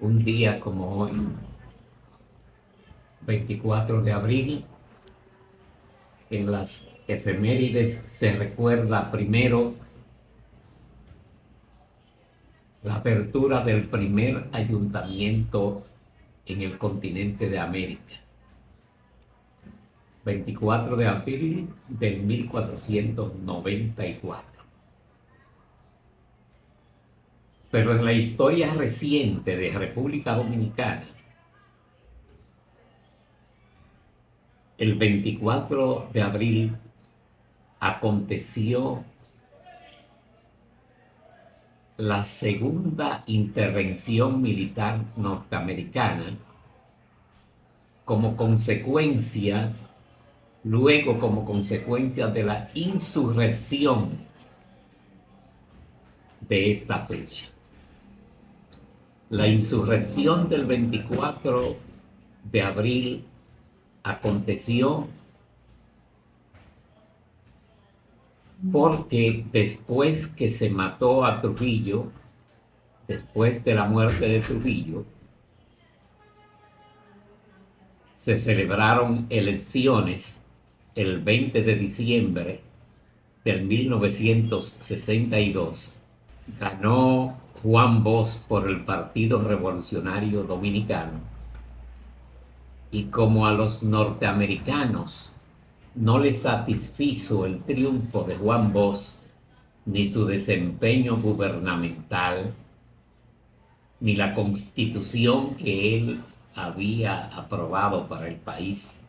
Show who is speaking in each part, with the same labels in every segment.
Speaker 1: Un día como hoy, 24 de abril, en las efemérides se recuerda primero la apertura del primer ayuntamiento en el continente de América. 24 de abril del 1494. Pero en la historia reciente de República Dominicana, el 24 de abril aconteció la segunda intervención militar norteamericana como consecuencia, como consecuencia de la insurrección de esta fecha. La insurrección del 24 de abril aconteció porque después que se mató a Trujillo, después de la muerte de Trujillo, se celebraron elecciones el 20 de diciembre del 1962. Ganó Juan Bosch por el Partido Revolucionario Dominicano. Y como a los norteamericanos no les satisfizo el triunfo de Juan Bosch, ni su desempeño gubernamental, ni la constitución que él había aprobado para el país,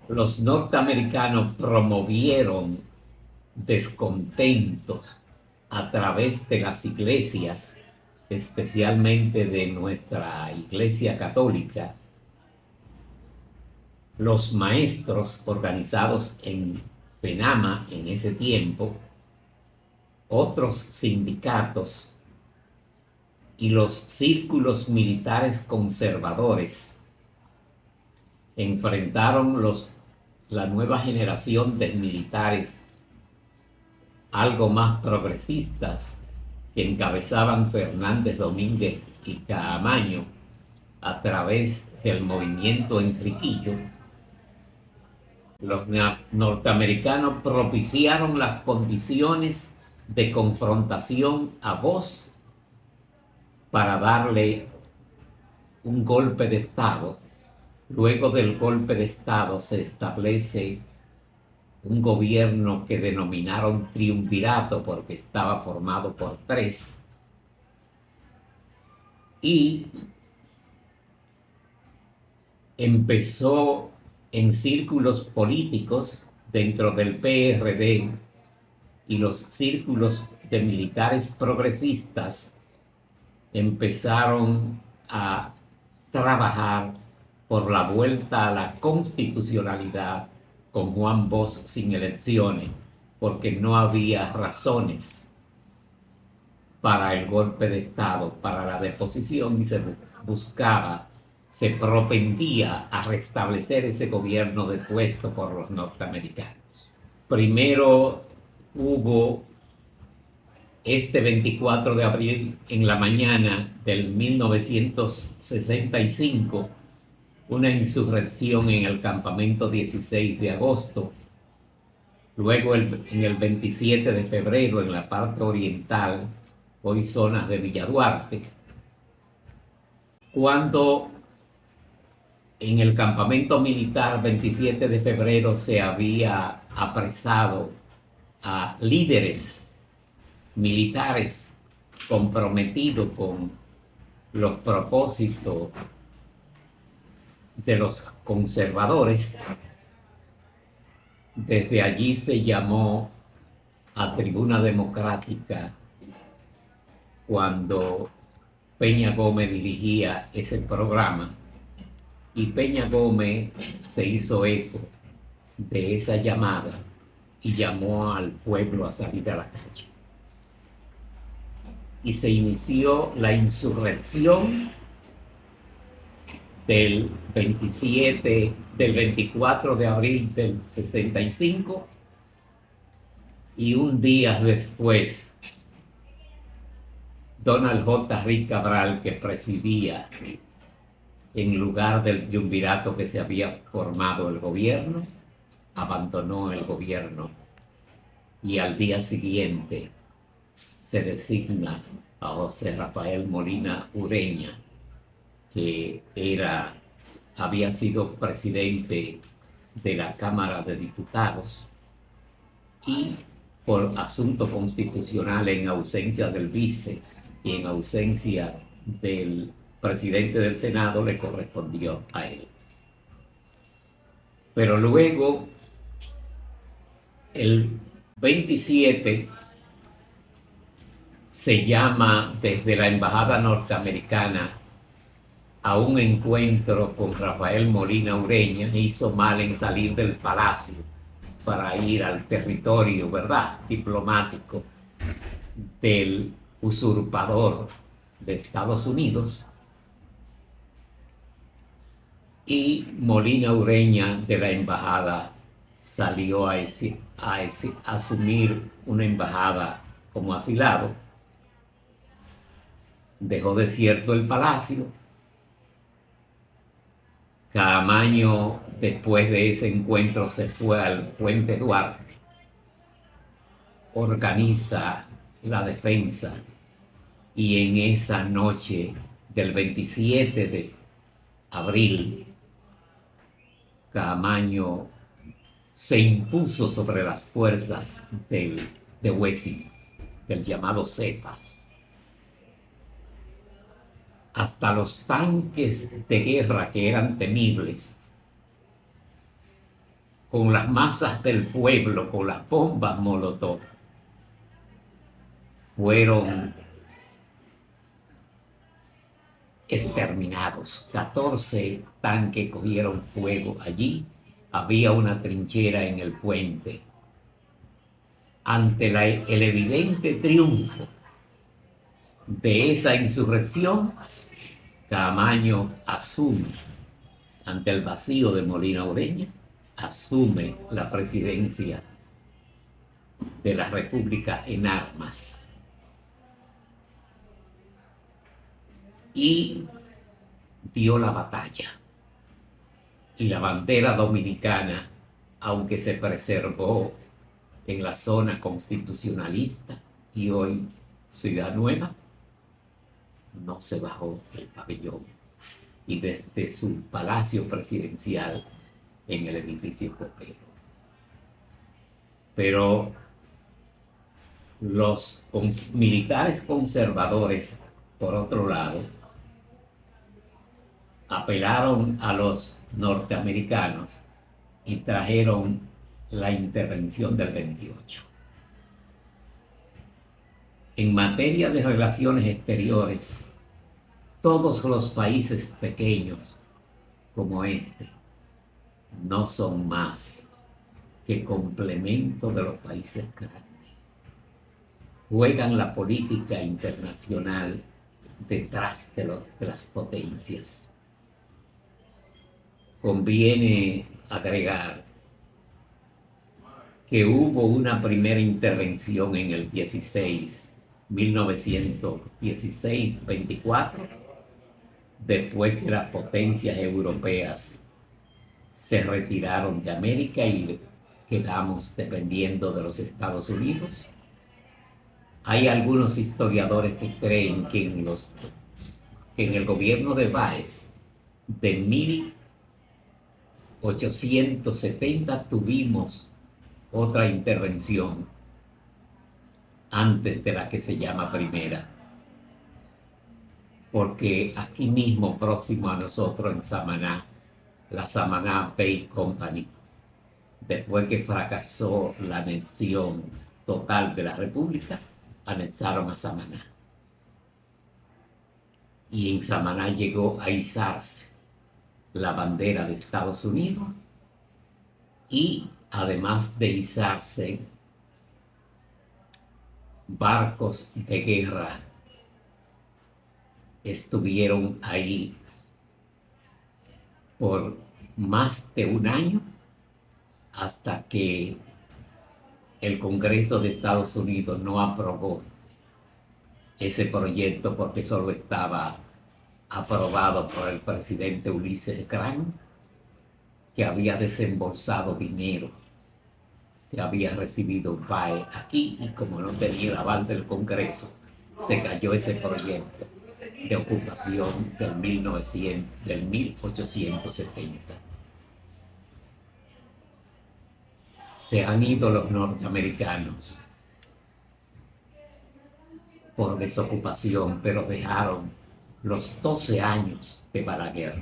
Speaker 1: los norteamericanos promovieron descontentos a través de las iglesias, especialmente de nuestra Iglesia Católica. Los maestros organizados en FENAMA en ese tiempo, otros sindicatos y los círculos militares conservadores enfrentaron la nueva generación de militares algo más progresistas que encabezaban Fernández Domínguez y Caamaño a través del movimiento Enriquillo. Los norteamericanos propiciaron las condiciones de confrontación a Bosch para darle un golpe de Estado. Luego del golpe de Estado se establece un gobierno que denominaron triunvirato porque estaba formado por tres, y empezó en círculos políticos dentro del PRD y los círculos de militares progresistas empezaron a trabajar por la vuelta a la constitucionalidad con Juan Bosch sin elecciones, porque no había razones para el golpe de Estado, para la deposición, y se propendía a restablecer ese gobierno depuesto por los norteamericanos. Primero hubo este 24 de abril, en la mañana del 1965, una insurrección en el campamento 16 de agosto. Luego en el 27 de febrero, en la parte oriental, hoy zonas de Villa Duarte, cuando en el campamento militar 27 de febrero se había apresado a líderes militares comprometidos con los propósitos de los conservadores. Desde allí se llamó a Tribuna Democrática cuando Peña Gómez dirigía ese programa, y Peña Gómez se hizo eco de esa llamada y llamó al pueblo a salir a la calle. Y se inició la insurrección del 24 de abril del 65, y un día después Donald J. Rick Cabral, que presidía en lugar del triunvirato que se había formado el gobierno, abandonó el gobierno y al día siguiente se designa a José Rafael Molina Ureña, que había sido presidente de la Cámara de Diputados y por asunto constitucional, en ausencia del vice y en ausencia del presidente del Senado, le correspondió a él. Pero luego, el 27, se llama desde la Embajada Norteamericana a un encuentro con Rafael Molina Ureña. Hizo mal en salir del palacio para ir al territorio, ¿verdad?, diplomático del usurpador de Estados Unidos. Y Molina Ureña de la embajada salió a asumir una embajada como asilado. Dejó desierto el palacio. Caamaño, después de ese encuentro, se fue al Puente Duarte, organiza la defensa y en esa noche del 27 de abril, Caamaño se impuso sobre las fuerzas de Wessing, del llamado CEFA. Hasta los tanques de guerra, que eran temibles, con las masas del pueblo, con las bombas Molotov, fueron exterminados. 14 tanques cogieron fuego allí. Había una trinchera en el puente. Ante el evidente triunfo de esa insurrección, Caamaño asume, ante el vacío de Molina Ureña, asume la presidencia de la República en armas. Y dio la batalla. Y la bandera dominicana, aunque se preservó en la zona constitucionalista y hoy Ciudad Nueva, no se bajó el pabellón. Y desde su palacio presidencial en el edificio Copero. Pero los militares conservadores, por otro lado, apelaron a los norteamericanos y trajeron la intervención del 28. En materia de relaciones exteriores, todos los países pequeños como este no son más que complemento de los países grandes. Juegan la política internacional detrás de las potencias. Conviene agregar que hubo una primera intervención en el 1916-24, después que las potencias europeas se retiraron de América y quedamos dependiendo de los Estados Unidos. Hay algunos historiadores que creen que en el gobierno de Báez de 1870 tuvimos otra intervención antes de la que se llama primera, porque aquí mismo, próximo a nosotros en Samaná, la Samaná Bay Company, después que fracasó la anexión total de la República, anexaron a Samaná. Y en Samaná llegó a izarse la bandera de Estados Unidos y, además de izarse, barcos de guerra estuvieron ahí por más de un año, hasta que el Congreso de Estados Unidos no aprobó ese proyecto porque solo estaba aprobado por el presidente Ulises Grant, que había desembolsado dinero que había recibido un FAE aquí, y como no tenía el aval del Congreso, se cayó ese proyecto de ocupación del 1870. Se han ido los norteamericanos por desocupación, pero dejaron los 12 años de Balaguer.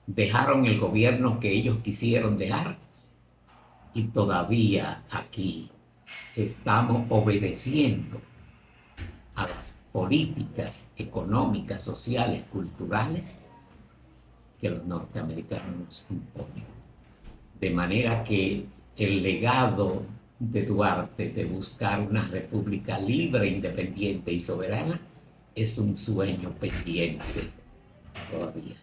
Speaker 1: Dejaron el gobierno que ellos quisieron dejar, y todavía aquí estamos obedeciendo a las políticas económicas, sociales, culturales que los norteamericanos nos imponen. De manera que el legado de Duarte de buscar una república libre, independiente y soberana es un sueño pendiente todavía.